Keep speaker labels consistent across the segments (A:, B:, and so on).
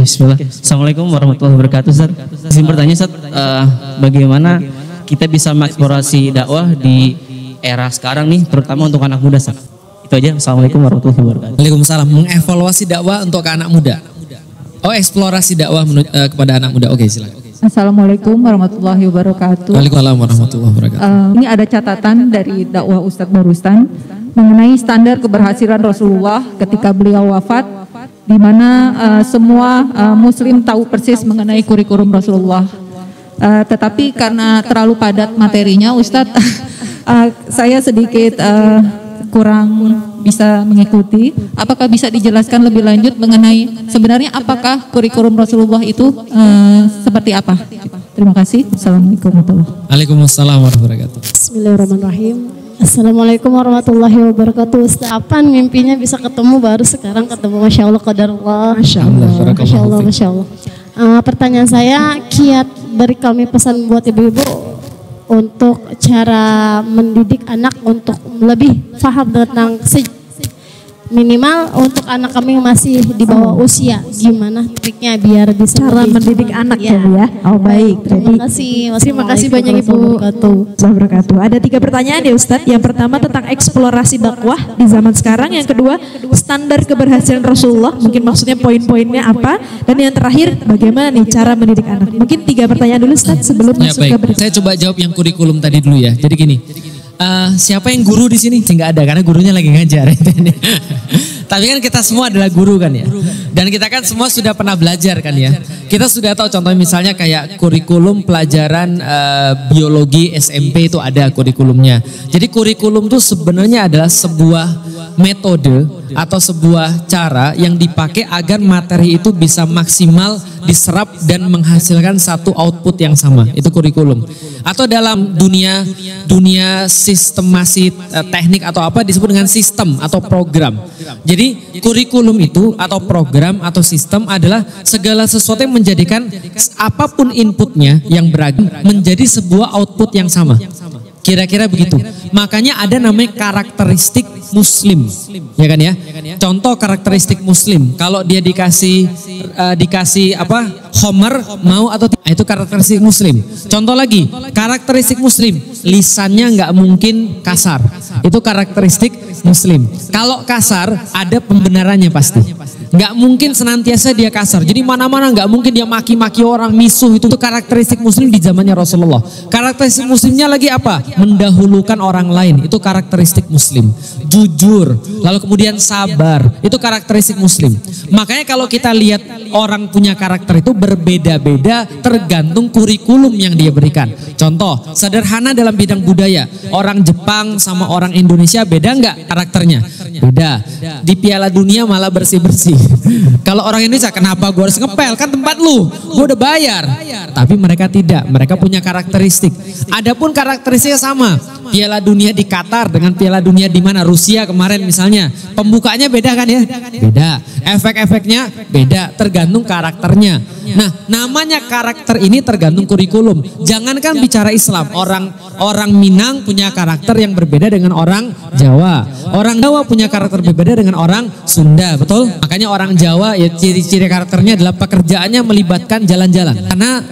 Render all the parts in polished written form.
A: Bismillah. Assalamualaikum warahmatullahi wabarakatuh, Ustaz. Izin bertanya, Ustaz, bagaimana kita bisa mengeksplorasi dakwah di era sekarang nih, terutama untuk anak muda, Ustaz? Itu aja. Assalamualaikum warahmatullahi wabarakatuh.
B: Waalaikumsalam. Mengevaluasi dakwah untuk ke anak muda. Oh, eksplorasi dakwah kepada anak muda. Oke, silakan.
C: Assalamualaikum warahmatullahi wabarakatuh.
B: Waalaikumsalam warahmatullahi wabarakatuh.
C: Ini ada catatan dari dakwah Ustadz Barustan mengenai standar keberhasilan Rasulullah ketika beliau wafat, di mana semua Muslim tahu persis mengenai kurikulum Rasulullah. Tetapi karena terlalu padat materinya, Ustadz, saya sedikit kurang bisa mengikuti. Apakah bisa dijelaskan lebih lanjut mengenai sebenarnya apakah kurikulum Rasulullah itu seperti apa? Terima kasih. Assalamualaikum warahmatullahi wabarakatuh.
B: Waalaikumsalam warahmatullahi wabarakatuh.
D: Bismillahirrahmanirrahim. Assalamualaikum warahmatullahi wabarakatuh. Ustaz, kapan mimpinya bisa ketemu? Baru sekarang ketemu. Masya Allah, qadarullah. Masya Allah, Masya Allah, Masya Allah. Pertanyaan saya, kiat dari kami pesan buat ibu-ibu untuk cara mendidik anak untuk lebih paham tentang minimal untuk anak kami yang masih di bawah usia, gimana triknya biar bisa
C: cara mendidik anak ya. Oh baik.
D: Terima kasih banyak Ibu.
E: Wabarakatuh. Ada 3 pertanyaan ya Ustadz. Yang pertama tentang eksplorasi dakwah di zaman sekarang. Yang kedua standar keberhasilan Rasulullah. Mungkin maksudnya poin-poinnya apa. Dan yang terakhir bagaimana nih cara mendidik anak. Mungkin 3 pertanyaan dulu Ustadz sebelum masuk ke berikut.
B: Saya coba jawab yang kurikulum tadi dulu ya. Jadi gini. Siapa yang guru di sini? Nggak ada karena gurunya lagi ngajar. Tapi kan kita semua adalah guru kan ya. Dan kita kan semua sudah pernah belajar kan ya. Kita sudah tahu contoh misalnya kayak kurikulum pelajaran biologi SMP itu ada kurikulumnya. Jadi kurikulum itu sebenarnya adalah sebuah metode atau sebuah cara yang dipakai agar materi itu bisa maksimal diserap dan menghasilkan satu output yang sama. Itu kurikulum. Atau dalam dunia sistemasi teknik atau apa disebut dengan sistem atau program. Jadi kurikulum itu atau program atau sistem adalah segala sesuatu yang menjadikan apapun inputnya yang beragam menjadi sebuah output yang sama. Kira-kira begitu. Makanya ada namanya karakteristik Muslim, ya kan ya. Contoh karakteristik Muslim, kalau dia dikasih apa, Homer mau atau tidak, itu karakteristik Muslim. Contoh lagi, karakteristik Muslim, lisannya nggak mungkin kasar, itu karakteristik Muslim. Kalau kasar ada pembenarannya pasti. Nggak mungkin senantiasa dia kasar. Jadi mana-mana nggak mungkin dia maki-maki orang, misuh. Itu karakteristik Muslim di zamannya Rasulullah. Karakteristik Muslimnya lagi apa? Mendahulukan orang lain. Itu karakteristik Muslim. Jujur, lalu kemudian sabar. Itu karakteristik Muslim. Makanya kalau kita lihat orang punya karakter itu berbeda-beda tergantung kurikulum yang dia berikan. Contoh sederhana dalam bidang budaya, orang Jepang sama orang Indonesia beda nggak karakternya? Beda. Di Piala Dunia malah bersih-bersih. Kalau orang Indonesia, kenapa gue harus ngepel? Kan tempat lu, gue udah bayar. Tapi mereka tidak, mereka punya karakteristik. Adapun karakteristiknya sama. Piala Dunia di Qatar dengan Piala Dunia di mana? Rusia kemarin misalnya. Pembukaannya beda kan ya? Beda. Efek-efeknya beda, tergantung karakternya. Nah, namanya karakter ini tergantung kurikulum. Jangankan bicara Islam, orang Minang punya karakter yang berbeda dengan orang Jawa. Orang Jawa punya karakter berbeda dengan orang Sunda, betul? Makanya orang Jawa ya ciri-ciri karakternya adalah pekerjaannya melibatkan jalan-jalan. Karena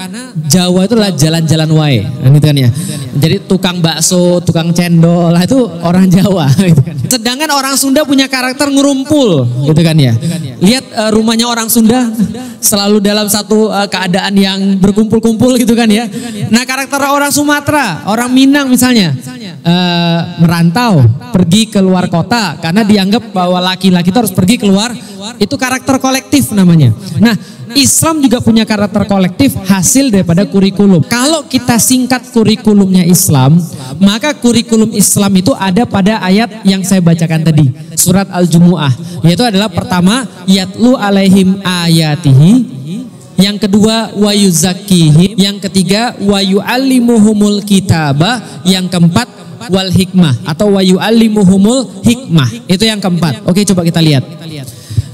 B: Jawa itu adalah jalan-jalan wae, gitu kan ya. Jadi tukang bakso, tukang cendol, itu orang Jawa. Gitu kan. Sedangkan orang Sunda punya karakter ngerumpul, gitu kan ya. Lihat rumahnya orang Sunda selalu dalam satu keadaan yang berkumpul-kumpul gitu kan ya. Nah karakter orang Sumatera, orang Minang misalnya merantau, pergi ke luar kota karena dianggap bahwa laki-laki itu harus pergi keluar. Itu karakter kolektif namanya. Nah Islam juga punya karakter kolektif hasil daripada kurikulum. Kalau kita singkat kurikulumnya Islam, maka kurikulum Islam itu ada pada ayat yang saya bacakan tadi, surat Al-Jumu'ah. Yaitu adalah pertama, yatlu alaihim ayatihi. Yang kedua, wa yuzakkihim. Yang ketiga, wa yu'allimuhumul kitaba. Yang keempat, wal hikmah atau wa yu'allimuhumul hikmah. Itu yang keempat. Oke, coba kita lihat.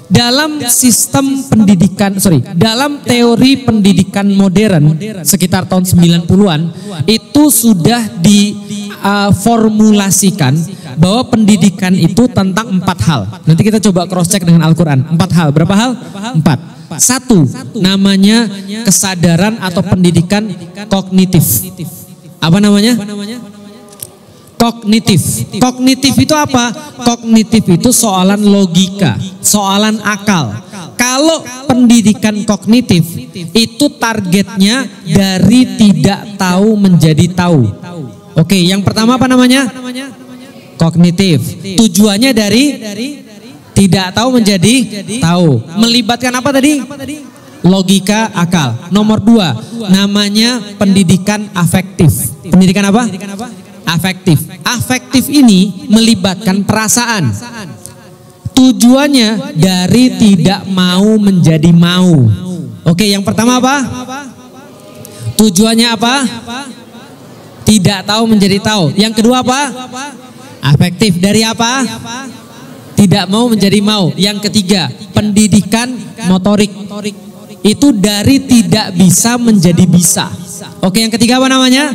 B: Dalam sistem pendidikan, dalam teori pendidikan modern sekitar tahun 90-an itu sudah diformulasikan bahwa pendidikan itu tentang 4 hal. Nanti kita coba cross check dengan Al-Quran. 4 hal, berapa hal? 4. Satu, namanya kesadaran atau pendidikan kognitif. Apa namanya? Kognitif. Kognitif itu apa? Kognitif itu soalan logika, soalan akal. Kalau pendidikan kognitif itu targetnya dari tidak tahu menjadi tahu. Oke, yang pertama apa namanya? Kognitif. Tujuannya dari tidak tahu menjadi tahu. Melibatkan apa tadi? Logika, akal. Nomor 2, namanya pendidikan afektif. Pendidikan apa? Afektif. Afektif ini melibatkan perasaan. Tujuannya dari tidak mau menjadi mau. Oke, yang pertama apa? Tujuannya apa? Tidak tahu menjadi tahu. Yang kedua apa? Afektif. Dari apa? Tidak mau menjadi mau. Yang ketiga, pendidikan motorik. Itu dari tidak bisa menjadi bisa. Oke, yang ketiga apa namanya?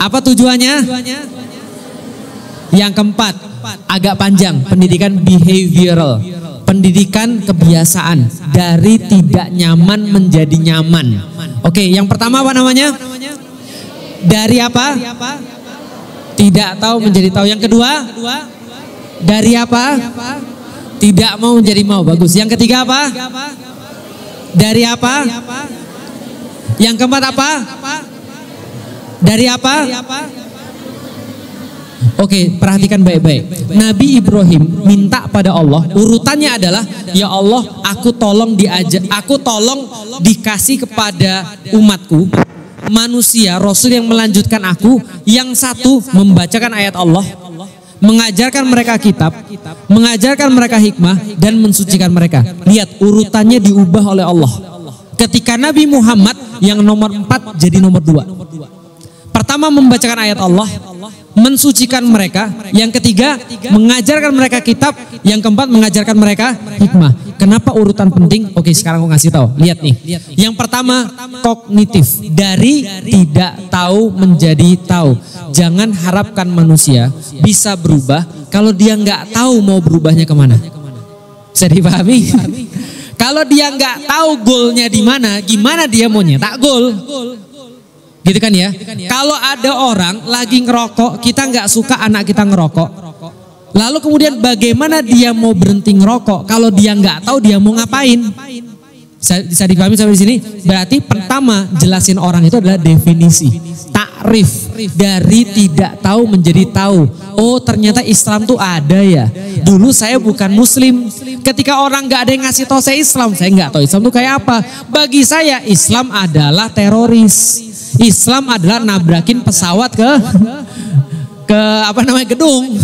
B: Apa tujuannya? Yang keempat, agak panjang, pendidikan behavioral. Pendidikan kebiasaan, dari tidak nyaman menjadi nyaman. Oke, yang pertama apa namanya? Dari apa? Tidak tahu menjadi tahu. Yang kedua? Dari apa? Tidak mau menjadi mau. Bagus. Yang ketiga apa? Dari apa? Yang keempat apa? Dari apa? Oke, perhatikan baik-baik. Nabi Ibrahim minta pada Allah, urutannya adalah, ya Allah, aku tolong dikasih kepada umatku manusia, Rasul yang melanjutkan aku, yang satu membacakan ayat Allah, mengajarkan mereka kitab, mengajarkan mereka hikmah, dan mensucikan mereka. Lihat, urutannya diubah oleh Allah. Ketika Nabi Muhammad yang nomor 4 jadi nomor 2. Pertama membacakan ayat Allah, mensucikan mereka. Yang ketiga mengajarkan mereka kitab. Yang keempat mengajarkan mereka hikmah. Kenapa urutan penting? Oke, sekarang aku ngasih tahu. Lihat nih. Yang pertama kognitif, dari tidak tahu menjadi tahu. Jangan harapkan manusia bisa berubah kalau dia nggak tahu mau berubahnya kemana. Bisa dipahami? Kalau dia nggak tahu goalnya di mana, gimana dia mau nyetak gol? Gitu kan ya? Kalau ada orang lagi ngerokok, kita nggak suka anak kita ngerokok. Lalu kemudian bagaimana dia mau berhenti ngerokok kalau dia nggak tahu dia mau ngapain? Bisa dipahami sampai di sini? Berarti pertama jelasin orang itu adalah definisi, takrif, dari tidak tahu menjadi tahu. Oh, ternyata Islam tuh ada ya. Dulu saya bukan Muslim. Ketika orang nggak ada yang ngasih tahu saya Islam, saya nggak tahu Islam tuh kayak apa. Bagi saya Islam adalah teroris. Islam adalah nabrakin pesawat ke gedung.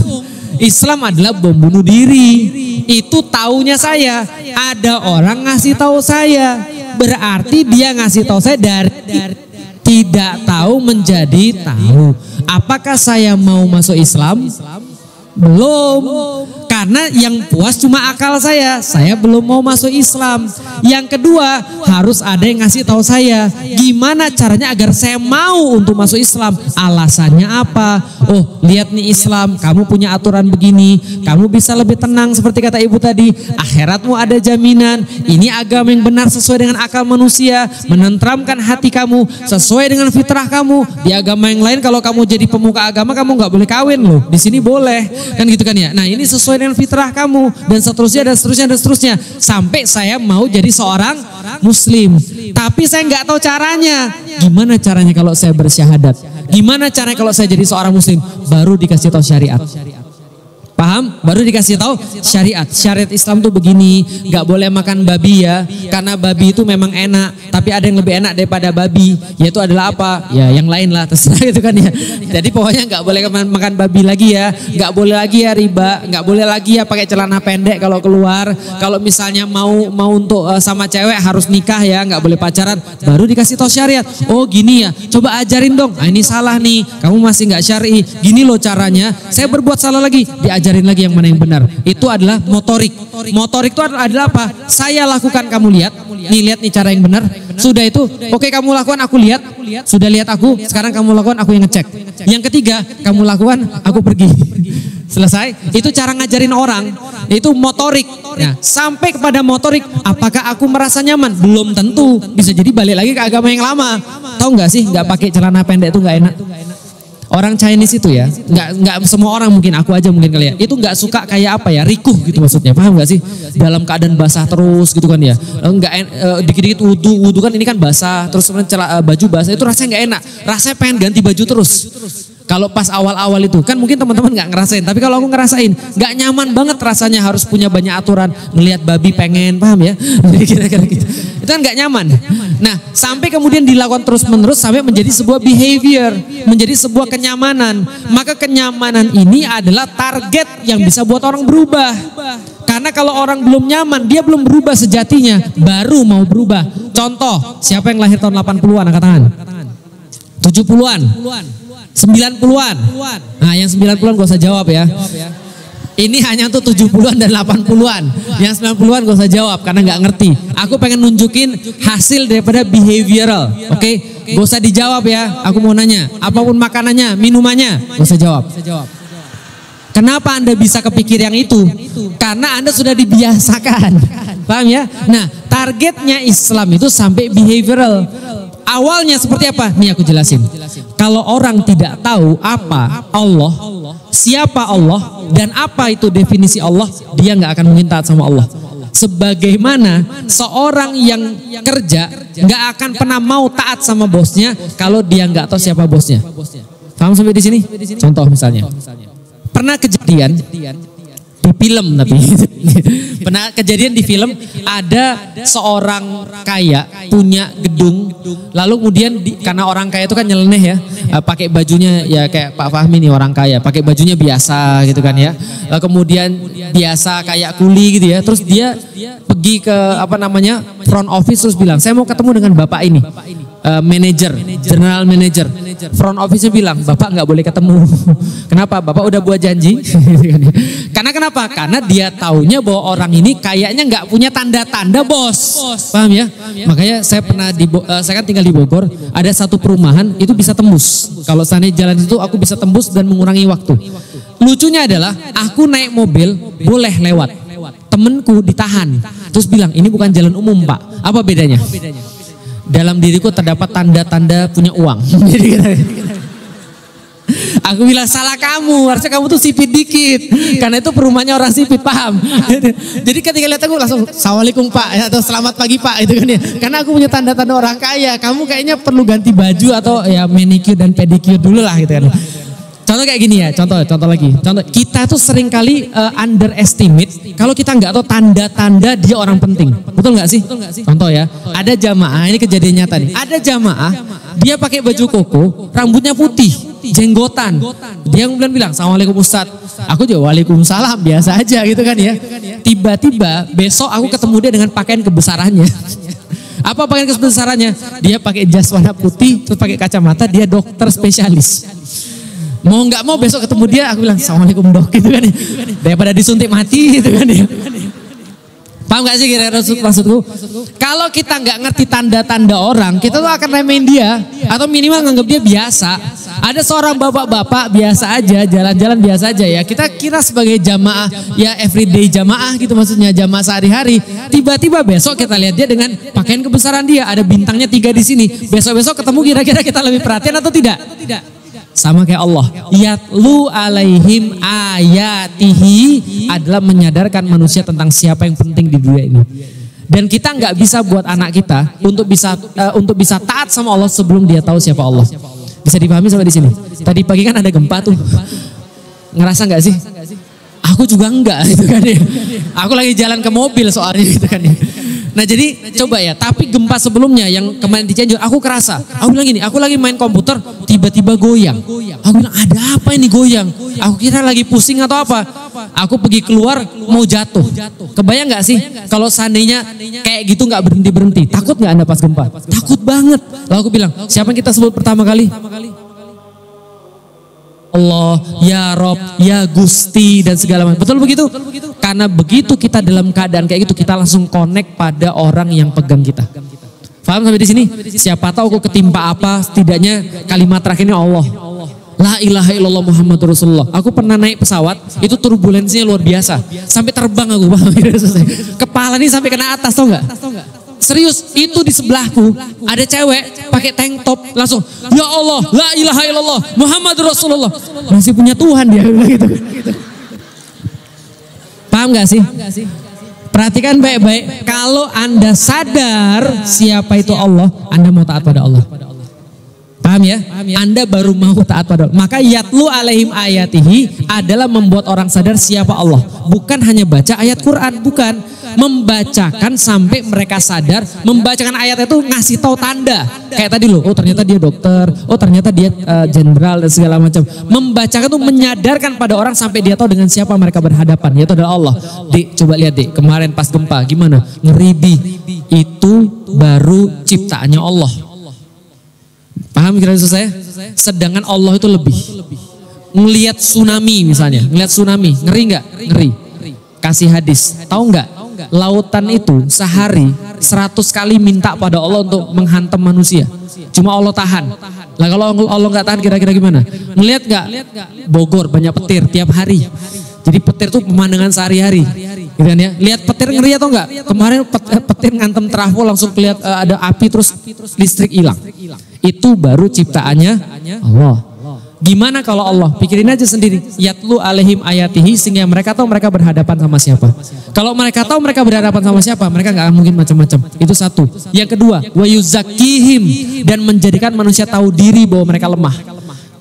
B: Islam adalah bom bunuh diri. Itu taunya saya. Ada orang ngasih tahu saya. Berarti dia ngasih tahu saya dari tidak tahu menjadi tahu. Apakah saya mau masuk Islam? Belum. Karena yang puas cuma akal saya belum mau masuk Islam. Yang kedua, harus ada yang ngasih tahu saya gimana caranya agar saya mau untuk masuk Islam. Alasannya apa? Oh, lihat nih Islam, kamu punya aturan begini, kamu bisa lebih tenang seperti kata ibu tadi. Akhiratmu ada jaminan. Ini agama yang benar sesuai dengan akal manusia, menenteramkan hati kamu sesuai dengan fitrah kamu. Di agama yang lain kalau kamu jadi pemuka agama kamu nggak boleh kawin loh. Di sini boleh, kan gitu kan ya. Nah, ini sesuai dengan fitrah kamu dan seterusnya. Sampai saya mau jadi seorang Muslim. Tapi saya nggak tahu caranya. Gimana caranya kalau saya bersyahadat? Gimana caranya kalau saya jadi seorang Muslim? Baru dikasih tahu syariat. Paham? Baru dikasih tahu syariat. Syariat Islam tuh begini, nggak boleh makan babi ya, karena babi itu memang enak. Tapi ada yang lebih enak daripada babi, yaitu adalah apa? Ya yang lain lah, terserah gitu kan ya. Jadi pokoknya nggak boleh makan babi lagi ya, nggak boleh lagi ya riba, nggak boleh lagi ya pakai celana pendek kalau keluar. Kalau misalnya mau untuk sama cewek harus nikah ya, nggak boleh pacaran. Baru dikasih tahu syariat. Oh gini ya, coba ajarin dong. Nah, ini salah nih, kamu masih nggak syar'i. Gini loh caranya. Saya berbuat salah lagi, diajarin lagi yang mana yang benar. Itu adalah motorik. Motorik itu adalah apa? Saya lakukan, kamu lihat. Nih lihat nih cara yang benar. Sudah itu, oke kamu lakukan, aku lihat. Sudah lihat aku, sekarang kamu lakukan, aku yang ngecek. Yang ketiga, kamu lakukan, aku pergi. Selesai. Itu cara ngajarin orang. Itu motorik. Nah, sampai kepada motorik, apakah aku merasa nyaman? Belum tentu. Bisa jadi balik lagi ke agama yang lama. Tahu nggak sih? Nggak pakai celana pendek itu nggak enak. Orang Chinese itu ya, nggak semua orang, mungkin aku aja mungkin kali ya, itu nggak suka kayak apa ya, rikuh gitu maksudnya, paham nggak sih? Dalam keadaan basah terus gitu kan ya, dikit-dikit wudu kan ini kan basah, terus baju basah itu rasanya nggak enak, rasanya pengen ganti baju terus. Kalau pas awal-awal itu kan mungkin teman-teman nggak ngerasain, tapi kalau aku ngerasain nggak nyaman banget rasanya, harus punya banyak aturan, ngelihat babi pengen, paham ya? Kira-kira gitu. Itu kan nggak nyaman. Nah, sampai kemudian dilakukan terus-menerus sampai menjadi sebuah behavior, menjadi sebuah kenyamanan. Maka kenyamanan ini adalah target yang bisa buat orang berubah. Karena kalau orang belum nyaman, dia belum berubah sejatinya, baru mau berubah. Contoh, siapa yang lahir tahun 80-an angkat tangan? 70-an? 90-an. Nah, yang 90-an gak usah jawab ya. Ini hanya tuh 70-an dan 80-an. Yang 90-an gak usah jawab karena gak ngerti. Aku pengen nunjukin hasil daripada behavioral. Oke? Gak usah dijawab ya. Aku mau nanya, apapun makanannya, minumannya, gak usah jawab. Kenapa Anda bisa kepikir yang itu? Karena Anda sudah dibiasakan. Paham ya? Nah, targetnya Islam itu sampai behavioral. Awalnya seperti apa? Nih aku jelasin. Kalau orang tidak tahu apa Allah, siapa Allah, dan apa itu definisi Allah, dia nggak akan mungkin taat sama Allah. Sebagaimana seorang yang kerja nggak akan pernah mau taat sama bosnya kalau dia nggak tahu siapa bosnya. Paham sampai di sini? Contoh misalnya, pernah kejadian di film, tapi pernah kejadian di film, ada seorang kaya punya gedung, lalu kemudian karena orang kaya itu kan nyeleneh ya, pakai bajunya ya kayak Pak Fahmi nih orang kaya, pakai bajunya biasa gitu kan ya, kemudian biasa kayak kuli gitu ya, terus dia pergi ke front office, terus bilang saya mau ketemu dengan bapak ini, manager, general manager. Front office-nya bilang bapak nggak boleh ketemu. Kenapa? Bapak udah buat janji. Karena kenapa? Karena dia taunya bahwa orang ini kayaknya nggak punya tanda-tanda bos. Paham ya? Makanya saya pernah saya kan tinggal di Bogor, ada satu perumahan itu bisa tembus. Kalau seandainya jalan itu aku bisa tembus dan mengurangi waktu. Lucunya adalah aku naik mobil boleh lewat. Temenku ditahan. Terus bilang ini bukan jalan umum Pak. Apa bedanya? Dalam diriku terdapat tanda-tanda punya uang. Aku bilang salah kamu, harusnya kamu tuh sipit dikit. Karena itu perumahannya orang sipit, paham? Jadi ketika lihat aku langsung Assalamualaikum Pak, atau selamat pagi Pak, itu kan ya. Karena aku punya tanda-tanda orang kaya. Kamu kayaknya perlu ganti baju atau ya manicure dan pedicure dulu lah gitu kan. Contoh kayak gini ya, contoh lagi. Contoh, kita tuh sering kali underestimate kalau kita nggak tahu tanda-tanda dia orang penting. Betul nggak sih? Contoh ya, ada jamaah, ini kejadian nyata nih. Ada jamaah, dia pakai baju koko, rambutnya putih, jenggotan. Dia kemudian bilang, Assalamualaikum Ustadz. Aku juga waalaikumsalam, biasa aja gitu kan ya. Tiba-tiba besok aku ketemu dia dengan pakaian kebesarannya. Apa pakaian kebesarannya? Dia pakai jas warna putih, terus pakai kacamata, dia dokter spesialis. Mau nggak mau besok ketemu dia, aku bilang Assalamualaikum dok gitu kan ya. Daripada disuntik mati gitu kan ya. Paham gak sih kira-kira maksudku? Kalau kita nggak ngerti tanda-tanda orang, kita tuh akan remehin dia atau minimal nganggap dia biasa. Ada seorang bapak-bapak biasa aja, jalan-jalan biasa aja ya. Kita kira sebagai jamaah, ya everyday jamaah gitu maksudnya, jamaah sehari-hari. Tiba-tiba besok kita lihat dia dengan pakaian kebesaran dia, ada bintangnya 3 di sini. Besok-besok ketemu kira-kira kita lebih perhatian atau tidak? Sama kayak Allah, yatlu alaihim ayatihi adalah menyadarkan manusia tentang siapa yang penting di dunia ini. Dan kita nggak bisa buat anak kita untuk bisa taat sama Allah sebelum dia tahu siapa Allah. Bisa dipahami sampai di sini? Tadi pagi kan ada gempa tuh, ngerasa nggak sih? Aku juga enggak gitu kan ya. Aku lagi jalan ke mobil soalnya gitu kan ya. Nah jadi coba ya, tapi gempa sebelumnya yang kemarin di Cianjur aku kerasa. Aku bilang gini, aku lagi main komputer tiba-tiba goyang. Aku bilang ada apa ini goyang? Aku kira lagi pusing atau apa. Aku pergi keluar mau jatuh. Kebayang gak sih kalau seandainya kayak gitu gak berhenti-berhenti? Takut gak Anda pas gempa? Takut banget. Lalu aku bilang, siapa yang kita sebut pertama kali? Allah, ya Rob, ya Gusti dan segala macam. Betul begitu? Karena begitu kita dalam keadaan kayak gitu, kita langsung connect pada orang yang pegang kita. Paham sampai di sini? Siapa tahu aku ketimpa apa, setidaknya kalimat terakhirnya Allah. La ilaha illallah Muhammadur Rasulullah. Aku pernah naik pesawat, itu turbulensinya luar biasa. Sampai terbang aku, kepala ini sampai kena atas, tau gak? Serius, itu di sebelahku ada cewek pakai tank top, langsung ya Allah, la ilaha illallah Muhammadur Rasulullah. Masih punya Tuhan dia gitu. Paham gak sih? Perhatikan baik-baik, kalau Anda sadar siapa itu Allah, Anda mau taat pada Allah. Paham ya? Anda baru mau taat pada Allah. Maka yatlu alaihim ayatihi adalah membuat orang sadar siapa Allah. Bukan hanya baca ayat Quran, bukan. Membacakan sampai mereka sadar. Membacakan ayat itu ngasih tahu tanda. Kayak tadi loh, oh ternyata dia dokter, oh ternyata dia jenderal dan segala macam. Membacakan itu menyadarkan pada orang sampai dia tahu dengan siapa mereka berhadapan. Yaitu adalah Allah. Dik, coba lihat dik, kemarin pas gempa gimana? Ngeribi. Itu baru ciptaannya Allah. Paham kira-kira saya? Sedangkan Allah itu lebih. Ngelihat tsunami misalnya, ngelihat tsunami, ngeri nggak? Ngeri. Kasih hadis, tahu nggak? Lautan itu sehari 100 kali minta pada Allah untuk menghantam manusia. Cuma Allah tahan. Lah kalau Allah nggak tahan kira-kira gimana? Ngelihat nggak? Bogor banyak petir tiap hari. Jadi petir itu pemandangan sehari-hari. Gitu kan ya? Lihat petir ngeri atau enggak? Kemarin petir ngantem trafo langsung kelihatan ada api terus listrik hilang. Itu baru ciptaannya Allah. Gimana kalau Allah? Pikirin aja sendiri. Yatlu alaihim ayatihi sehingga mereka tahu mereka berhadapan sama siapa. Kalau mereka tahu mereka berhadapan sama siapa, mereka nggak mungkin macam-macam. Itu satu. Yang kedua, wa yuzakkihim dan menjadikan manusia tahu diri bahwa mereka lemah.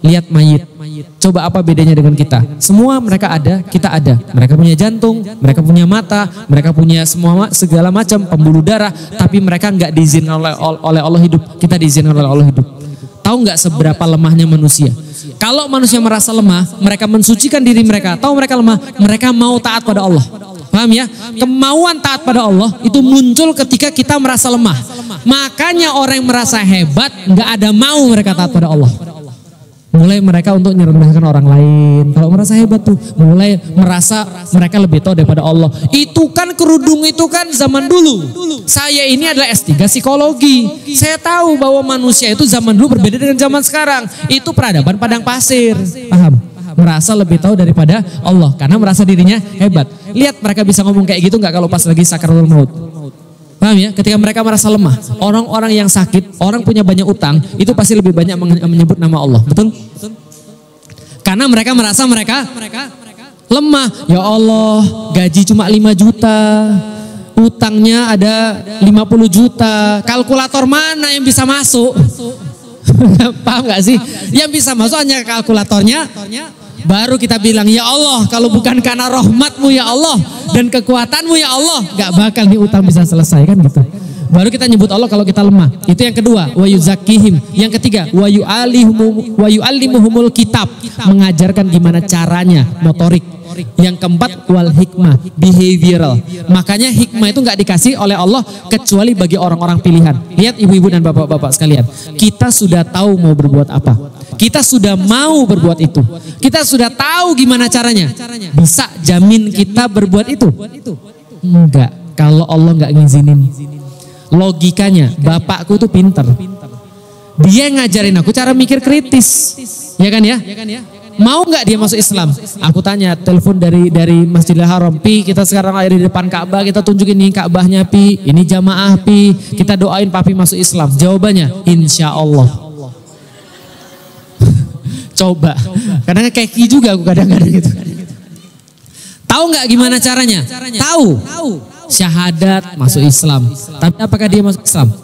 B: Lihat mayit. Coba apa bedanya dengan kita? Semua mereka ada, kita ada. Mereka punya jantung, mereka punya mata, mereka punya semua segala macam pembuluh darah, tapi mereka nggak diizinkan oleh Allah hidup. Kita diizinkan oleh Allah hidup. Tahu nggak seberapa lemahnya manusia? Kalau manusia merasa lemah, mereka mensucikan diri mereka. Tahu mereka lemah, mereka mau taat pada Allah. Paham ya? Kemauan taat pada Allah itu muncul ketika kita merasa lemah. Makanya orang yang merasa hebat nggak ada mau mereka taat pada Allah. Mulai mereka untuk merendahkan orang lain. Kalau merasa hebat tuh, mulai merasa mereka lebih tahu daripada Allah. Itu kan kerudung itu kan zaman dulu. Saya ini adalah S3 psikologi. Saya tahu bahwa manusia itu zaman dulu berbeda dengan zaman sekarang. Itu peradaban padang pasir. Paham? Merasa lebih tahu daripada Allah karena merasa dirinya hebat. Lihat mereka bisa ngomong kayak gitu nggak kalau pas lagi sakaratul maut? Paham ya? Ketika mereka merasa lemah, orang-orang yang sakit, orang punya banyak utang, itu pasti lebih banyak menyebut nama Allah. Betul? Karena mereka merasa mereka lemah. Ya Allah, gaji cuma 5 juta, utangnya ada 50 juta. Kalkulator mana yang bisa masuk? Paham gak sih? Yang bisa masuk hanya kalkulatornya. Baru kita bilang, ya Allah, kalau bukan karena rahmatmu ya Allah dan kekuatanmu ya Allah, gak bakal nih utang bisa selesai kan gitu. Baru kita nyebut Allah kalau kita lemah. Itu yang kedua, wa yuzakkihim. Yang ketiga, wa yu'allimuhumul kitab, mengajarkan gimana caranya, motorik. Yang keempat, wal hikmah, behavioral. Makanya hikmah itu gak dikasih oleh Allah kecuali bagi orang-orang pilihan. Lihat ibu-ibu dan bapak-bapak sekalian, kita sudah tahu mau berbuat apa. Kita sudah mau berbuat itu. Kita sudah tahu gimana caranya. Bisa jamin kita berbuat itu? Enggak. Kalau Allah enggak ngizinin. Logikanya, bapakku tuh pinter. Dia ngajarin aku cara mikir kritis. Ya kan ya? Mau nggak dia masuk Islam? Aku tanya, telepon dari Masjidil Haram, Pi, kita sekarang ada di depan Ka'bah, kita tunjukin ini Ka'bahnya Pi, ini jamaah Pi, kita doain Papi masuk Islam. Jawabannya, insya Allah. Coba, kadang keki juga aku kadang-kadang gitu. Tahu nggak gimana caranya? Tahu. Syahadat masuk Islam. Tapi apakah dia masuk Islam?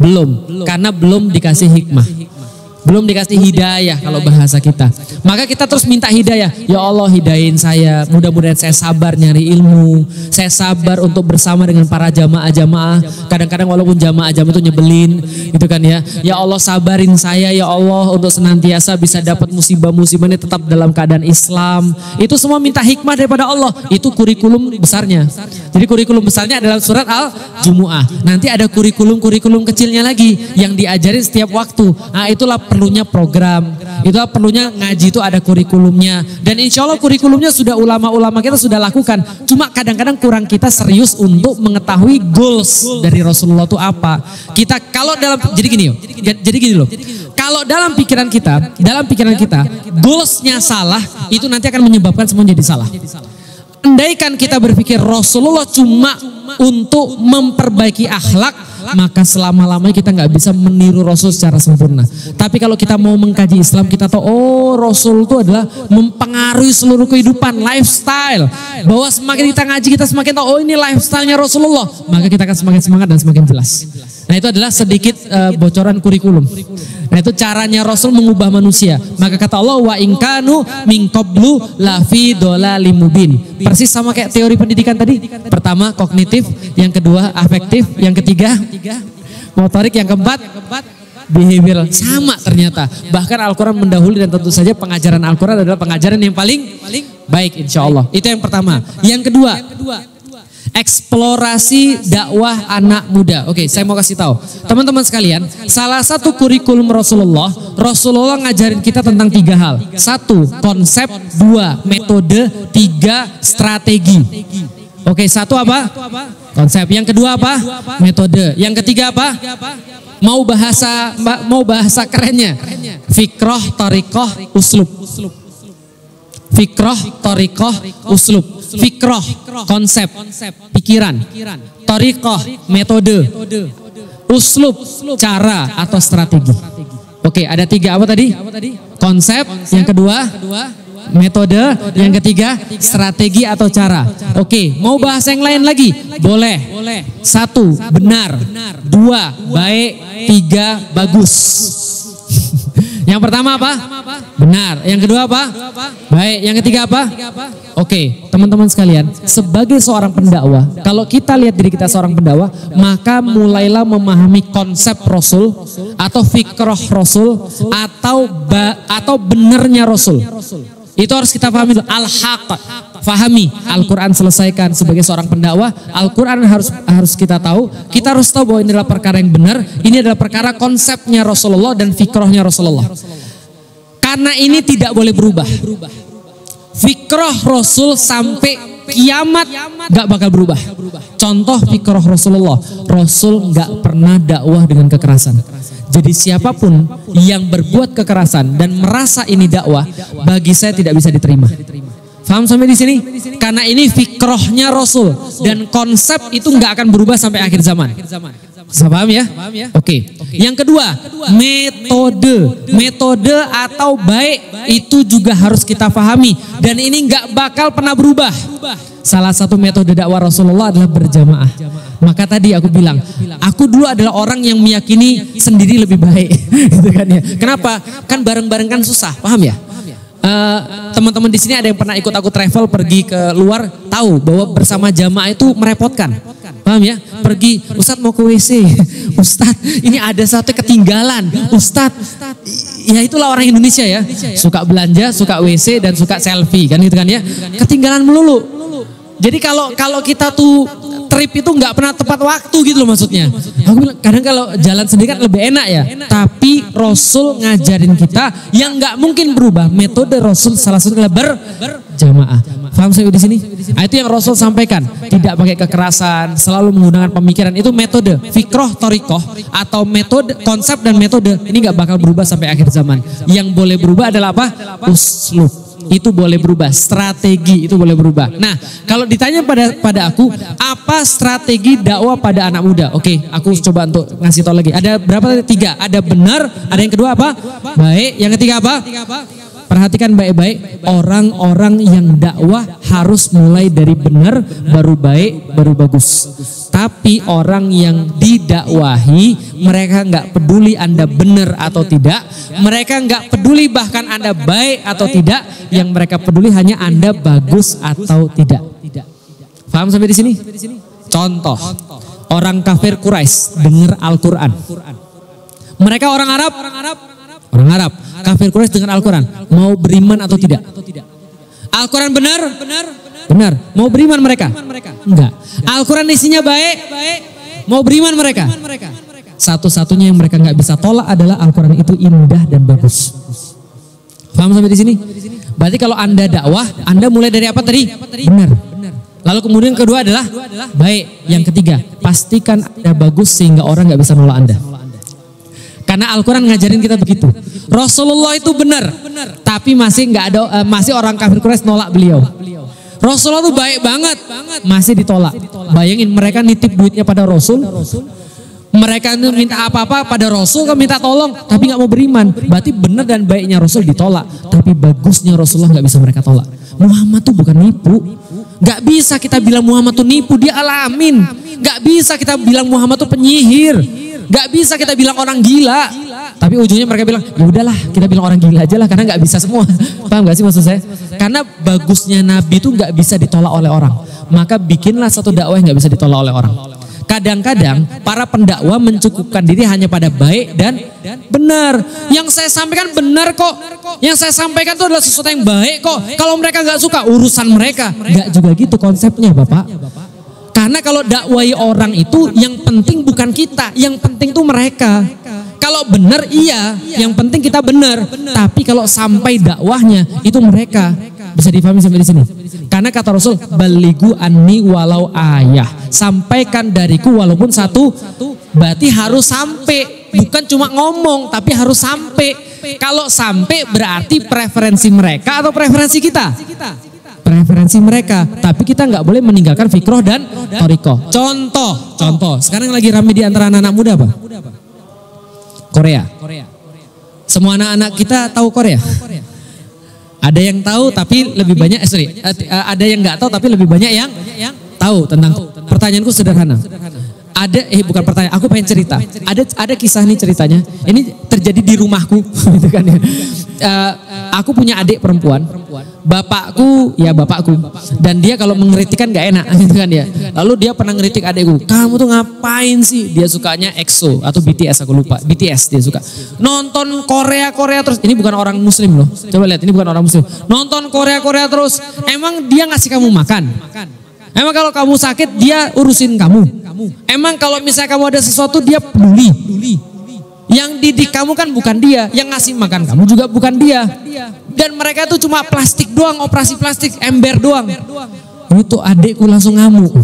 B: Belum, karena belum dikasih hikmah. Belum dikasih hidayah kalau bahasa kita. Maka kita terus minta hidayah. Ya Allah, hidayahin saya. Mudah-mudahan saya sabar nyari ilmu. Saya sabar untuk bersama dengan para jamaah-jamaah. Kadang-kadang walaupun jamaah-jamaah itu nyebelin, gitu kan ya. Ya Allah, sabarin saya ya Allah untuk senantiasa bisa dapat musibah-musibah ini tetap dalam keadaan Islam. Itu semua minta hikmah daripada Allah. Itu kurikulum besarnya. Jadi kurikulum besarnya adalah surat Al-Jumu'ah. Nanti ada kurikulum kecilnya lagi yang diajarin setiap waktu. Nah, itulah perlunya program, itulah perlunya ngaji, itu ada kurikulumnya. Dan insya Allah kurikulumnya sudah ulama-ulama kita sudah lakukan. Cuma kadang-kadang kurang kita serius untuk mengetahui goals dari Rasulullah itu apa. Kita kalau dalam, jadi gini loh, Kalau dalam pikiran kita goalsnya salah, itu nanti akan menyebabkan semua jadi salah. Andaikan kita berpikir Rasulullah cuma untuk memperbaiki akhlak, maka selama-lamanya kita nggak bisa meniru Rasul secara sempurna. Tapi kalau kita mau mengkaji Islam, kita tahu Rasul itu adalah mempengaruhi seluruh kehidupan, lifestyle. Bahwa semakin kita ngaji, kita semakin tahu ini lifestyle-nya Rasulullah, maka kita akan semakin semangat dan semakin jelas. Nah, itu adalah sedikit bocoran kurikulum. Nah, itu caranya Rasul mengubah manusia. Maka kata Allah, wa inkanu min qablu lafi dhalalim mubin. Persis sama kayak teori pendidikan tadi. Pertama kognitif, yang kedua afektif, yang ketiga motorik, yang keempat behavioral. Sama ternyata. Bahkan Al-Quran mendahului, dan tentu saja pengajaran Al-Quran adalah pengajaran yang paling baik, insya Allah. Itu yang pertama. Yang kedua, eksplorasi dakwah anak muda. Oke, saya mau kasih tahu teman-teman sekalian, salah satu kurikulum Rasulullah ngajarin kita tentang 3 hal. 1, konsep, 2, metode, 3, strategi. Oke, 1 apa? Konsep. Yang kedua apa? Metode. Yang ketiga apa? Mau bahasa kerennya, fikroh, torikoh, uslub. Fikroh, torikoh, uslub. Fikroh, konsep, pikiran. Torikoh, metode. Uslub, cara atau strategi. Oke, ada 3 apa tadi? Konsep, yang kedua metode, yang ketiga strategi atau cara. Oke, mau bahas yang lain lagi? Boleh. 1, benar. 2, baik. 3, bagus. Yang pertama apa? Benar. Yang kedua apa? Baik. Yang ketiga apa? Oke, teman-teman sekalian, sebagai seorang pendakwah, kalau kita lihat diri kita seorang pendakwah, maka mulailah memahami konsep Rasul atau fikroh Rasul atau benernya Rasul. Itu harus kita pahami. Al-haq, fahami. Al-Quran selesaikan. Sebagai seorang pendakwah, Al-Quran harus kita tahu. Kita harus tahu bahwa ini adalah perkara yang benar. Ini adalah perkara konsepnya Rasulullah dan fikrohnya Rasulullah. Karena ini tidak boleh berubah. Fikroh Rasul sampai kiamat gak bakal berubah. Contoh fikroh Rasulullah, Rasul gak pernah dakwah dengan kekerasan. Jadi siapapun yang berbuat kekerasan dan merasa ini dakwah, bagi saya tidak bisa diterima. Paham sampai di sini? Karena ini fikrohnya Rasul dan konsep itu nggak akan berubah sampai akhir zaman. Bisa paham ya? Oke. Yang kedua, metode atau baik itu juga harus kita pahami dan ini nggak bakal pernah berubah. Salah satu metode dakwah Rasulullah adalah berjamaah. Maka tadi aku bilang, aku dulu adalah orang yang meyakini sendiri lebih baik, gitu kan ya. Kenapa? Kan bareng-bareng kan susah, paham ya? Teman-teman di sini ada yang pernah ikut aku travel pergi ke luar, tahu bahwa bersama jamaah itu merepotkan, paham ya? Pergi, Ustadz mau ke WC, Ustadz ini ada satu ketinggalan, Ustadz, ya itulah orang Indonesia ya, suka belanja, suka WC dan suka selfie, kan gitu kan ya? Ketinggalan melulu. Jadi kalau kita tuh trip itu nggak pernah tepat waktu gitu loh maksudnya. Aku bilang kadang kalau jalan sendiri kan lebih enak ya. Tapi Rasul ngajarin kita yang nggak mungkin berubah. Metode Rasul salah satunya berjamaah. Paham saya di sini? Nah, itu yang Rasul sampaikan. Tidak pakai kekerasan, selalu menggunakan pemikiran. Itu metode fikroh torikoh atau metode, konsep dan metode. Ini nggak bakal berubah sampai akhir zaman. Yang boleh berubah adalah apa? Uslub. Itu boleh berubah, strategi itu boleh berubah. Nah, kalau ditanya pada aku, apa strategi dakwah pada anak muda? Oke, aku coba untuk ngasih tahu lagi. Ada berapa? 3. Ada benar, ada yang kedua apa? Baik, yang ketiga apa? Perhatikan baik-baik, orang-orang yang dakwah harus mulai dari benar, baru baik, baru bagus. Tapi orang yang didakwahi, mereka nggak peduli Anda benar atau tidak, mereka nggak peduli bahkan Anda baik atau tidak, yang mereka peduli hanya Anda bagus atau tidak. Paham sampai di sini? Contoh, orang kafir Quraisy dengar Al-Quran. Mereka orang Arab, kafir Quraisy dengar Al-Quran, mau beriman atau tidak? Al-Quran benar? Benar. Mau beriman mereka? Enggak. Al-Quran isinya baik? Mau beriman mereka? Satu-satunya yang mereka nggak bisa tolak adalah Al-Quran itu indah dan bagus. Paham sampai di sini? Berarti kalau Anda dakwah, Anda mulai dari apa tadi? Benar. Lalu kemudian kedua adalah baik. Yang ketiga, pastikan Anda bagus sehingga orang nggak bisa nolak Anda. Karena Al-Quran ngajarin kita begitu. Rasulullah itu benar, tapi masih nggak ada, masih orang kafir Quraisy nolak beliau. Rasulullah itu baik banget, masih ditolak. Bayangin mereka nitip duitnya pada Rasul, mereka minta apa-apa pada Rasul, kan minta tolong, tapi nggak mau beriman. Berarti benar dan baiknya Rasul ditolak, tapi bagusnya Rasulullah nggak bisa mereka tolak. Muhammad tuh bukan nipu. Gak bisa kita bilang Muhammad tuh nipu, dia alamin. Gak bisa kita bilang Muhammad tuh penyihir. Gak bisa kita bilang orang gila. Tapi ujungnya mereka bilang, ya udahlah kita bilang orang gila aja lah, karena gak bisa semua. Paham gak sih maksud saya? Karena bagusnya Nabi itu gak bisa ditolak oleh orang. Maka bikinlah satu dakwah yang gak bisa ditolak oleh orang. Kadang-kadang para pendakwa mencukupkan diri hanya pada baik dan benar. Yang saya sampaikan benar kok. Yang saya sampaikan itu adalah sesuatu yang baik kok. Kalau mereka gak suka, urusan mereka. Gak juga gitu konsepnya Bapak. Karena kalau dakwai orang itu yang penting bukan kita, yang penting tuh mereka. Kalau benar iya, yang penting kita benar. Tapi kalau sampai dakwahnya itu mereka. Bisa dipahami sampai di sini. Karena kata Rasul, balighu anni walau ayah. Sampaikan dariku walaupun satu, berarti harus sampai. Bukan cuma ngomong, tapi harus sampai. Kalau sampai berarti preferensi mereka atau preferensi kita? Preferensi mereka, tapi kita nggak boleh meninggalkan fikroh dan thariqah. Contoh, sekarang lagi rame di antara anak-anak muda apa? Korea. Semua anak-anak kita tahu Korea. Ada yang tahu tapi lebih banyak, ada yang nggak tahu tapi lebih banyak yang tahu tentang. Pertanyaanku sederhana. Bukan pertanyaan, aku pengen cerita. Ada kisah nih ceritanya. Ini terjadi di rumahku, gitu kan ya. Aku punya adik perempuan. Bapakku, dan dia kalau mengkritik kan gak enak, gitu kan ya. Lalu dia pernah ngeritik adikku, kamu tuh ngapain sih? Dia sukanya EXO atau BTS, aku lupa. BTS dia suka. Nonton Korea terus. Ini bukan orang Muslim loh. Coba lihat, ini bukan orang Muslim. Nonton Korea terus. Emang dia ngasih kamu makan? Emang kalau kamu sakit dia urusin kamu? Emang kalau misalnya kamu ada sesuatu dia peduli? Yang didik kamu kan bukan dia, yang ngasih makan kamu juga bukan dia. Dan mereka itu cuma plastik doang, operasi plastik, ember doang. Itu adikku langsung ngamuk.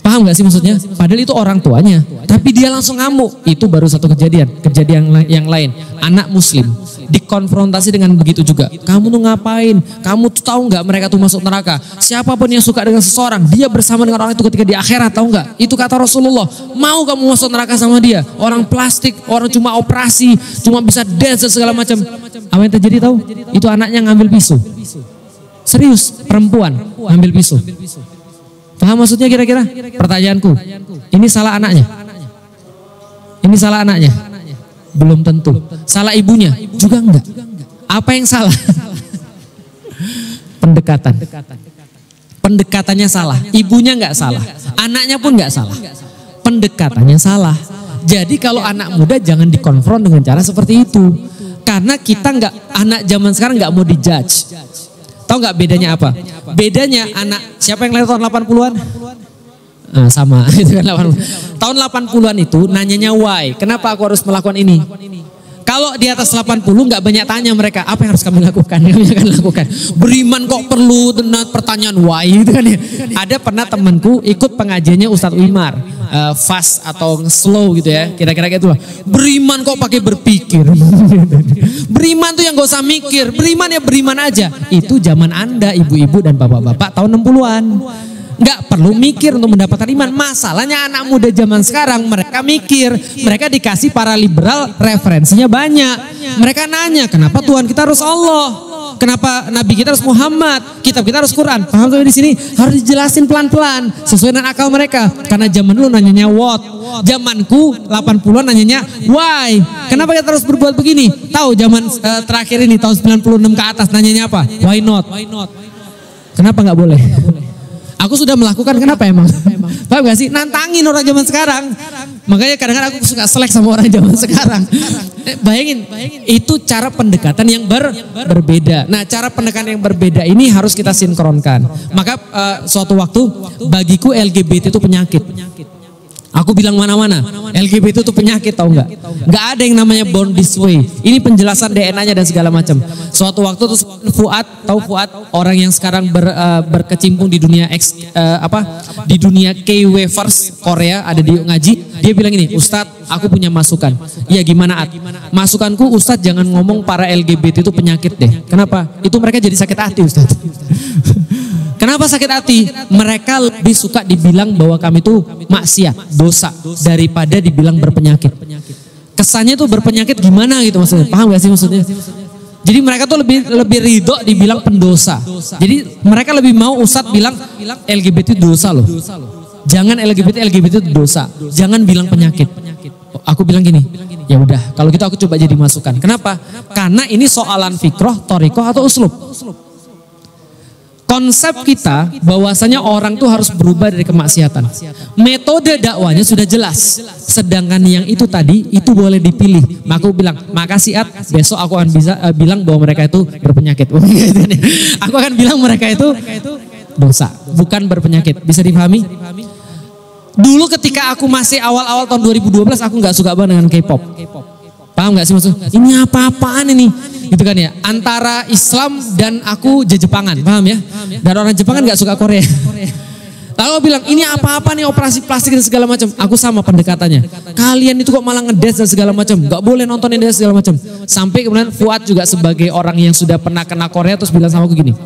B: Paham gak sih maksudnya? Padahal itu orang tuanya, tapi dia langsung ngamuk. Itu baru satu kejadian yang lain. Anak Muslim dikonfrontasi dengan begitu juga. Kamu tuh ngapain? Kamu tuh tahu nggak mereka tuh masuk neraka? Siapapun yang suka dengan seseorang, dia bersama dengan orang itu ketika di akhirat, tahu nggak? Itu kata Rasulullah. Mau kamu masuk neraka sama dia? Orang plastik, orang cuma operasi, cuma bisa dance segala macam. Apa yang terjadi tahu? Itu anaknya ngambil pisau. Serius, perempuan ngambil pisau. Paham maksudnya kira-kira? Pertanyaanku, ini salah anaknya? Ini salah anaknya? Belum tentu. Salah ibunya? Juga enggak. Apa yang salah? Pendekatan. Pendekatannya salah. Ibunya enggak salah. Anaknya pun enggak salah. Pendekatannya salah. Jadi kalau anak muda jangan dikonfront dengan cara seperti itu. Karena kita enggak, anak zaman sekarang enggak mau dijudge. Tahu nggak bedanya apa? Bedanya anak, siapa yang lahir tahun 80-an? Nah, sama, itu kan 80. Tahun 80-an itu nanyanya why, kenapa aku harus melakukan ini? Kalau di atas 80 nggak banyak tanya mereka, apa yang harus kami lakukan? Kami akan lakukan. Beriman kok perlu dengan pertanyaan why, gitu kan ya. Ada pernah temanku ikut pengajiannya Ustadz Wimar, fast atau slow gitu ya, kira-kira gitu lah. Beriman kok pakai berpikir. Beriman tuh yang gak usah mikir, beriman ya beriman aja. Itu zaman Anda, ibu-ibu dan bapak-bapak tahun 60-an. Nggak perlu mikir untuk mendapatkan iman. Masalahnya anak muda zaman sekarang mereka mikir, mereka dikasih para liberal referensinya banyak. Mereka nanya, kenapa Tuhan kita harus Allah? Kenapa Nabi kita harus Muhammad? Kitab kita harus Quran. Paham tuh di sini harus dijelasin pelan-pelan sesuai dengan akal mereka. Karena zaman dulu nanyanya what, zamanku 80-an nanyanya why. Kenapa kita harus berbuat begini? Tahu zaman terakhir ini tahun 96 ke atas nanyanya apa? Why not? Kenapa nggak boleh? Aku sudah melakukan, kenapa emang? Paham gak sih? Nantangin orang zaman sekarang. Makanya kadang-kadang aku suka selek sama orang zaman sekarang. Bayangin, itu cara pendekatan yang berbeda. Nah, cara pendekatan yang berbeda ini harus kita sinkronkan. Maka suatu waktu bagiku LGBT itu penyakit. Aku bilang mana-mana, LGBT itu penyakit tahu nggak? Nggak ada yang namanya born this way. Ini penjelasan DNA-nya dan segala macam. Suatu waktu tuh Fuad, tahu Fuad, orang yang sekarang berkecimpung di dunia di dunia K-Wavers Korea, ada di ngaji. Dia bilang ini, Ustadz, aku punya masukan. Iya gimana Ad? Masukanku Ustadz jangan ngomong para LGBT itu penyakit deh. Kenapa? Itu mereka jadi sakit hati Ustadz. Kenapa sakit hati? Mereka lebih suka dibilang bahwa kami itu maksiat, dosa, daripada dibilang berpenyakit. Kesannya tuh berpenyakit gimana gitu maksudnya, paham gak sih maksudnya? Jadi mereka tuh lebih ridho dibilang pendosa. Jadi mereka lebih mau Ustadz bilang LGBT itu dosa loh. Jangan LGBT itu dosa. Jangan bilang penyakit. Aku bilang gini, ya udah kalau gitu aku coba jadi masukan. Kenapa? Karena ini soalan fikroh, torikoh atau uslub. Konsep kita bahwasanya orang tuh harus berubah dari kemaksiatan. Metode dakwanya sudah jelas. Sedangkan yang itu tadi itu boleh dipilih. Maka aku bilang, makasih Ad, besok aku akan bisa bilang bahwa mereka itu berpenyakit. Aku akan bilang mereka itu dosa, bukan berpenyakit. Bisa dipahami? Dulu ketika aku masih awal-awal tahun 2012 aku nggak suka banget dengan K-pop. Paham gak sih maksudnya? Ini apa-apaan ini? Gitu kan ya. Antara Islam dan aku Jepangan, paham ya? Dan orang Jepang kan gak suka Korea. Lalu aku bilang, ini apa-apa nih operasi plastik dan segala macam. Aku sama pendekatannya. Kalian itu kok malah ngedance dan segala macam. Gak boleh nontonin dan segala macam. Sampai kemudian Fuad juga sebagai orang yang sudah pernah kena Korea terus bilang sama aku gini.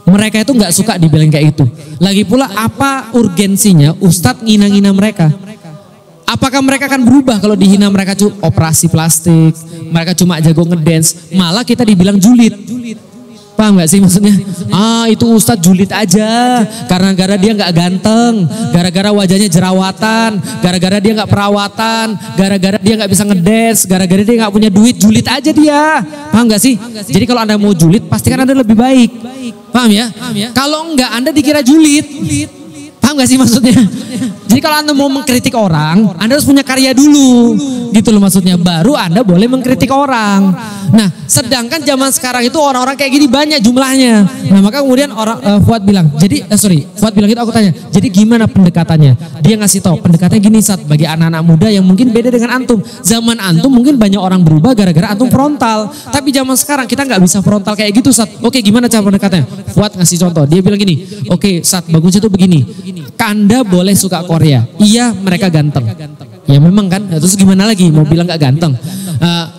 B: Mereka itu gak suka dibilang kayak itu. Lagi pula apa urgensinya Ustadz ngina-ngina mereka? Apakah mereka akan berubah kalau dihina mereka operasi plastik, mereka cuma jago ngedance, malah kita dibilang julid. Paham gak sih maksudnya? Itu Ustadz julid aja, karena gara dia gak ganteng, gara-gara wajahnya jerawatan, gara-gara dia gak perawatan, gara-gara dia gak bisa ngedance, gara-gara dia gak punya duit, julid aja dia. Paham gak sih? Jadi kalau Anda mau julid, pastikan Anda lebih baik. Paham ya? Kalau enggak Anda dikira julid. Paham gak sih maksudnya? Jadi kalau Anda mau mengkritik orang, Anda harus punya karya dulu. Gitu loh maksudnya. Baru Anda boleh mengkritik orang. Nah, sedangkan zaman sekarang itu orang-orang kayak gini banyak jumlahnya. Nah, maka kemudian Fuad bilang, Fuad bilang gitu, aku tanya, jadi gimana pendekatannya? Dia ngasih tahu, pendekatannya gini Sat, bagi anak-anak muda yang mungkin beda dengan antum. Zaman antum mungkin banyak orang berubah gara-gara antum frontal. Tapi zaman sekarang kita nggak bisa frontal kayak gitu Sat. Oke, gimana cara pendekatannya? Fuad ngasih contoh, dia bilang gini, oke Sat, bagusnya tuh begini. Anda boleh suka Korea, iya mereka ganteng. Ya memang kan, terus gimana lagi mau bilang gak ganteng?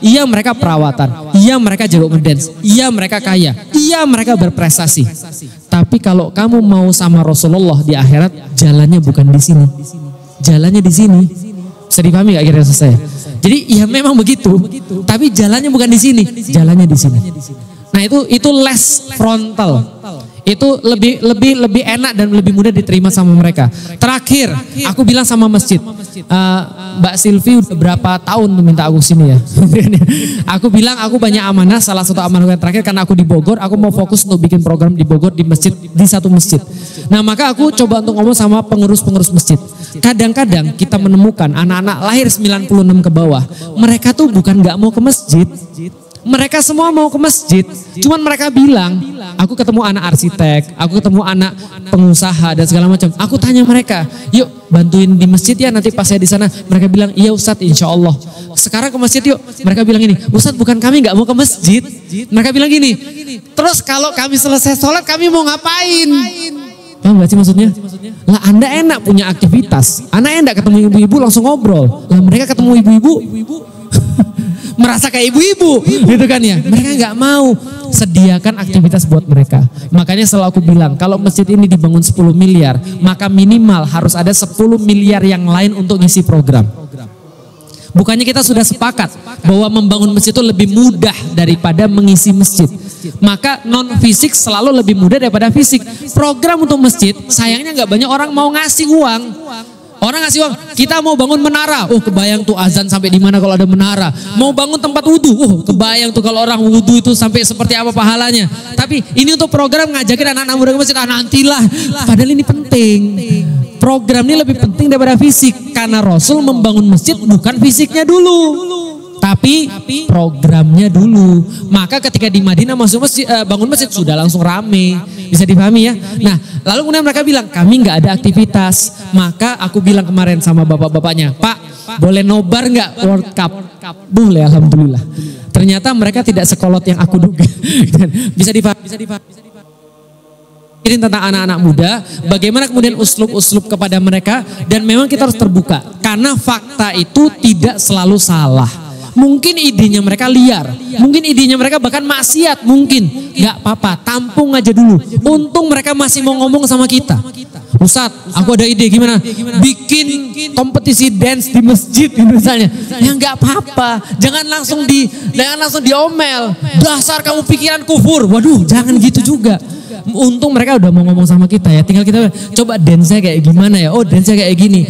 B: Iya mereka perawatan, iya mereka jago ngedance, iya mereka kaya, iya mereka berprestasi. Tapi kalau kamu mau sama Rasulullah di akhirat, jalannya bukan di sini, jalannya di sini. Bisa dipahami gak kira-kira saya? Jadi ya memang begitu, tapi jalannya bukan di sini, jalannya di sini. Nah itu less frontal. Itu lebih enak dan lebih mudah diterima sama mereka. Terakhir, aku bilang sama masjid, Mbak Silvi udah berapa tahun minta aku sini ya. Aku bilang aku banyak amanah, salah satu amanah yang terakhir karena aku di Bogor, aku mau fokus untuk bikin program di Bogor di masjid, di satu masjid. Nah maka aku coba untuk ngomong sama pengurus-pengurus masjid. Kadang-kadang kita menemukan anak-anak lahir 96 ke bawah, mereka tuh bukan gak mau ke masjid. Mereka semua mau ke masjid, cuman mereka bilang, aku ketemu anak arsitek, aku ketemu anak pengusaha dan segala macam. Aku tanya mereka, yuk bantuin di masjid ya nanti pas saya di sana. Mereka bilang, iya Ustadz, insya Allah. Sekarang ke masjid yuk. Mereka bilang gini, Ustadz bukan kami nggak mau ke masjid. Mereka bilang gini, terus kalau kami selesai sholat kami mau ngapain? Paham gak sih maksudnya? Lah Anda enak punya aktivitas, Anda enak ketemu ibu-ibu langsung ngobrol. Lah mereka ketemu ibu-ibu merasa kayak ibu-ibu gitu kan ya. Mereka nggak mau. Sediakan aktivitas buat mereka. Makanya selalu aku bilang, kalau masjid ini dibangun 10 miliar, maka minimal harus ada 10 miliar yang lain untuk ngisi program. Bukannya kita sudah sepakat bahwa membangun masjid itu lebih mudah daripada mengisi masjid. Maka non fisik selalu lebih mudah daripada fisik. Program untuk masjid sayangnya nggak banyak orang mau ngasih uang. Orang ngasih uang, kita mau bangun menara. Oh kebayang tuh azan sampai di mana kalau ada menara. Mau bangun tempat wudhu. Oh kebayang tuh kalau orang wudhu itu sampai seperti apa pahalanya. Tapi ini untuk program ngajakin anak-anak muda ke masjid. Nantilah. Padahal ini penting. Program ini lebih penting daripada fisik. Karena Rasul membangun masjid bukan fisiknya dulu. Tapi programnya dulu. Maka ketika di Madinah masuk masjid, bangun masjid sudah langsung rame. Bisa dipahami ya. Nah lalu kemudian mereka bilang kami nggak ada aktivitas. Maka aku bilang kemarin sama bapak-bapaknya, Pak boleh nobar nggak World Cup? Boleh, alhamdulillah. Ternyata mereka tidak sekolot yang aku duga. Bisa dipahami. Ini tentang anak-anak muda, bagaimana kemudian uslub-uslub kepada mereka, dan memang kita harus terbuka karena fakta itu tidak selalu salah. Mungkin idenya mereka liar, mungkin idenya mereka bahkan maksiat, mungkin nggak apa-apa, tampung aja dulu. Untung mereka masih mau ngomong sama kita. Ustadz, aku ada ide gimana? Bikin kompetisi dance di masjid misalnya. Ya nggak apa-apa, jangan langsung diomel. Dasar kamu pikiran kufur. Waduh, jangan gitu juga. Untung mereka udah mau ngomong sama kita ya. Tinggal kita coba dance-nya kayak gimana ya. Oh dance-nya kayak gini.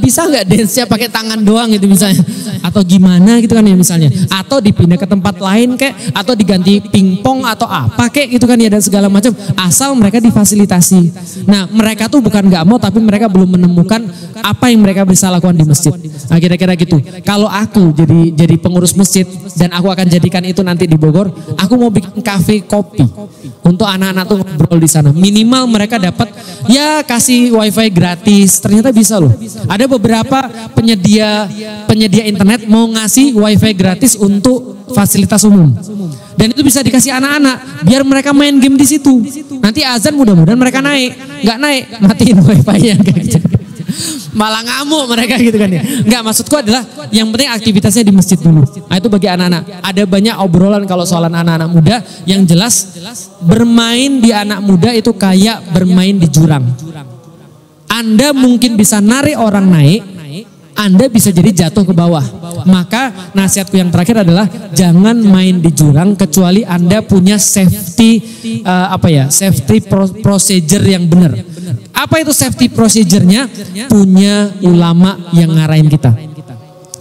B: Bisa nggak dance-nya pakai tangan doang gitu misalnya. Atau gimana gitu kan ya misalnya. Atau dipindah ke tempat lain kayak. Atau diganti pingpong atau apa kayak gitu kan ya. Dan segala macam. Asal mereka difasilitasi. Nah mereka tuh bukan nggak mau. Tapi mereka belum menemukan apa yang mereka bisa lakukan di masjid. Nah kira-kira gitu. Kalau aku jadi pengurus masjid. Dan aku akan jadikan itu nanti di Bogor. Aku mau bikin kafe kopi. Untuk anak-anak tuh ngobrol di sana. Minimal mereka dapat ya kasih wifi gratis. Ternyata bisa loh. Ada beberapa penyedia internet mau ngasih wifi gratis untuk fasilitas umum. Dan itu bisa dikasih anak-anak biar mereka main game di situ. Nanti azan mudah-mudahan mereka naik. Nggak naik, matiin wifi-nya kayak gitu. Malah ngamuk mereka gitu kan ya. Enggak, maksudku adalah yang penting aktivitasnya di masjid dulu. Nah itu bagi anak-anak. Ada banyak obrolan kalau soalan anak-anak muda yang jelas bermain di anak muda itu kayak bermain di jurang. Anda mungkin bisa narik orang naik, Anda bisa jadi jatuh ke bawah. Maka nasihatku yang terakhir adalah jangan main di jurang kecuali Anda punya safety procedure yang benar. Apa itu safety procedure-nya? Punya ulama yang ngarahin kita.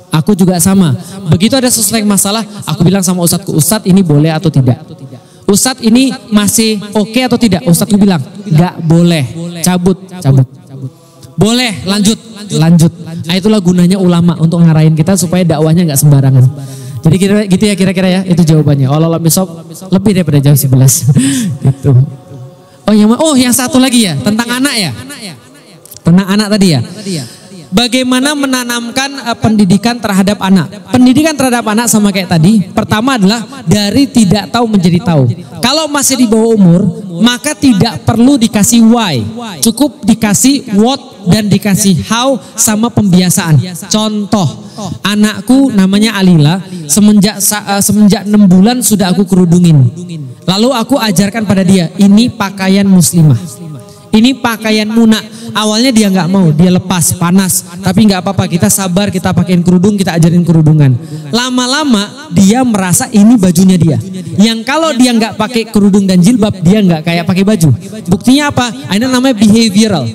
B: Aku juga sama. Begitu ada sesuatu yang masalah, aku bilang sama ustadzku, Ustadz ini boleh atau tidak? Ustadz ini masih oke atau tidak? Ustadzku bilang, nggak boleh. Cabut. Boleh, lanjut. Nah itulah gunanya ulama untuk ngarahin kita supaya dakwahnya nggak sembarangan. Jadi kira-kira ya, itu jawabannya. Allah lebih daripada jam 11. Gitu. yang satu lagi ya, tentang anak ya. Tentang anak tadi ya. Bagaimana menanamkan pendidikan terhadap anak. Pendidikan terhadap anak sama kayak tadi. Pertama adalah dari tidak tahu menjadi tahu. Kalau masih di bawah umur, maka tidak perlu dikasih why. Cukup dikasih what dan dikasih how sama pembiasaan. Contoh, anakku namanya Alila, semenjak 6 bulan sudah aku kerudungin. Lalu aku ajarkan pada dia, ini pakaian muslimah. Ini pakaian muna. Awalnya dia nggak mau, dia lepas, panas. Tapi nggak apa-apa, kita sabar, kita pakein kerudung, kita ajarin kerudungan. Lama-lama dia merasa ini bajunya dia. Yang kalau dia nggak pakai kerudung dan jilbab, dia nggak kayak pakai baju. Buktinya apa? Ini namanya behavioral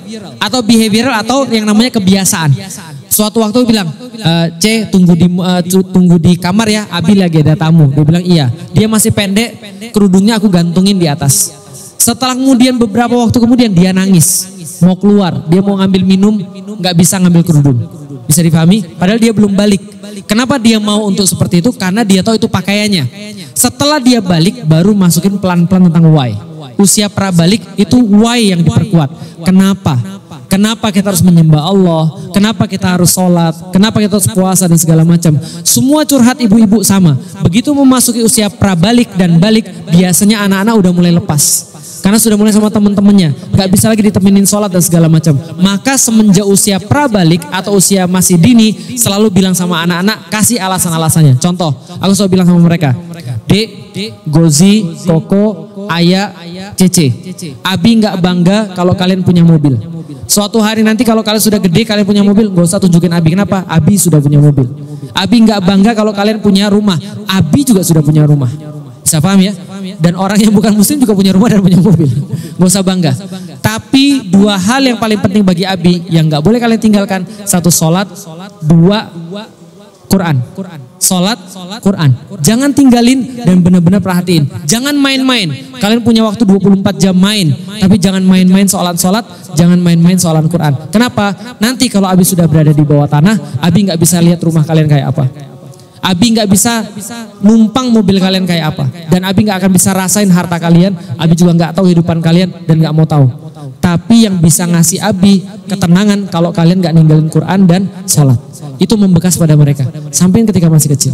B: atau yang namanya kebiasaan. Suatu waktu bilang, tunggu di kamar ya, Abi lagi ada tamu. Dia bilang iya. Dia masih pendek, kerudungnya aku gantungin di atas. Setelah kemudian beberapa waktu kemudian dia nangis, mau keluar, dia mau ngambil minum, nggak bisa ngambil kerudung. Bisa dipahami? Padahal dia belum balik. Kenapa dia mau untuk seperti itu? Karena dia tahu itu pakaiannya. Setelah dia balik, baru masukin pelan-pelan tentang why. Usia prabalik itu why yang diperkuat. Kenapa? Kenapa kita harus menyembah Allah? Kenapa kita harus sholat? Kenapa kita harus puasa dan segala macam? Semua curhat ibu-ibu sama. Begitu memasuki usia prabalik dan balik, biasanya anak-anak udah mulai lepas. Karena sudah mulai sama teman-temannya, nggak bisa lagi ditemenin sholat dan segala macam. Maka semenjak usia prabalik atau usia masih dini, selalu bilang sama anak-anak, kasih alasan-alasannya. Contoh, aku selalu bilang sama mereka, Dek, Gozi, Koko, Ayah, Cece, Abi nggak bangga kalau kalian punya mobil. Suatu hari nanti kalau kalian sudah gede, kalian punya mobil, gak usah tunjukin Abi. Kenapa? Abi sudah punya mobil. Abi nggak bangga kalau kalian punya rumah. Abi juga sudah punya rumah. Bisa paham ya? Dan orang yang bukan muslim juga punya rumah dan punya mobil. Gak usah bangga. Tapi 2 hal yang paling penting bagi Abi yang gak boleh kalian tinggalkan. 1 sholat, 2 Quran. Sholat, Quran. Jangan tinggalin dan benar-benar perhatiin. Jangan main-main. Kalian punya waktu 24 jam main. Tapi jangan main-main soalan sholat, jangan main-main soalan Quran. Kenapa? Nanti kalau Abi sudah berada di bawah tanah, Abi gak bisa lihat rumah kalian kayak apa. Abi nggak bisa numpang mobil kalian kayak apa. Dan Abi nggak akan bisa rasain harta kalian. Abi juga nggak tahu kehidupan kalian dan nggak mau tahu. Tapi yang bisa ngasih Abi ketenangan kalau kalian nggak ninggalin Quran dan sholat. Itu membekas pada mereka. Sampai ketika masih kecil.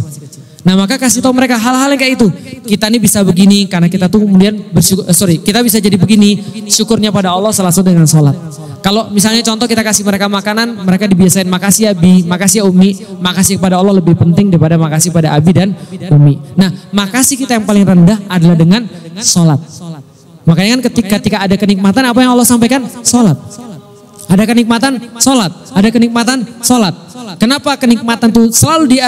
B: Nah maka kasih tahu mereka hal-hal yang kayak itu. Kita ini bisa begini karena kita tuh kemudian bersyukur, kita bisa jadi begini. Syukurnya pada Allah salah satu dengan sholat. Kalau misalnya contoh kita kasih mereka makanan, mereka dibiasain makasih Abi, makasih ya Umi, makasih kepada Allah lebih penting daripada makasih pada Abi dan Umi. Nah makasih kita yang paling rendah adalah dengan sholat. Makanya kan ketika ada kenikmatan apa yang Allah sampaikan? Sholat. Ada kenikmatan sholat, ada kenikmatan sholat. Kenapa kenikmatan itu selalu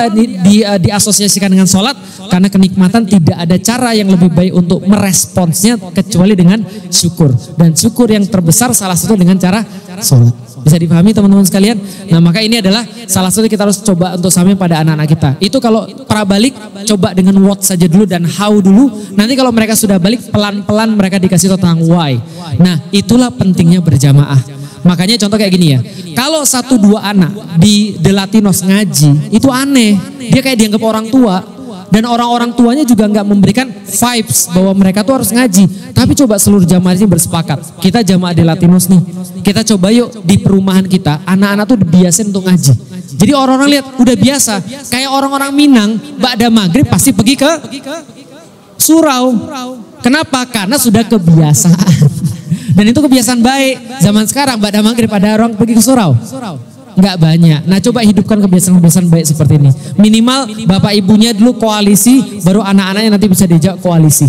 B: diasosiasikan dengan sholat? Karena kenikmatan tidak ada cara yang lebih baik untuk meresponsnya kecuali dengan syukur. Dan syukur yang terbesar salah satu dengan cara sholat. Bisa dipahami teman-teman sekalian? Nah maka ini adalah salah satu kita harus coba untuk sampai pada anak-anak kita. Itu kalau pra balik coba dengan what saja dulu dan how dulu. Nanti kalau mereka sudah balik pelan-pelan mereka dikasih tahu tentang why. Nah itulah pentingnya berjamaah. Makanya contoh kayak gini ya. Kalau 1-2 anak di The Latinos ngaji itu aneh. Dia kayak dianggap orang tua. Dan orang-orang tuanya juga nggak memberikan vibes bahwa mereka tuh harus ngaji. Tapi coba seluruh jamaah ini bersepakat. Kita jamaah The Latinos nih. Kita coba yuk di perumahan kita. Anak-anak tuh dibiasain untuk ngaji. Jadi orang-orang lihat udah biasa. Kayak orang-orang Minang. Ba'da maghrib pasti pergi ke surau. Kenapa? Karena sudah kebiasaan. Dan itu kebiasaan baik. Zaman sekarang ba'da maghrib ada orang pergi ke surau. Enggak banyak. Nah coba hidupkan kebiasaan-kebiasaan baik seperti ini. Minimal bapak ibunya dulu koalisi, baru anak-anaknya nanti bisa diajak koalisi.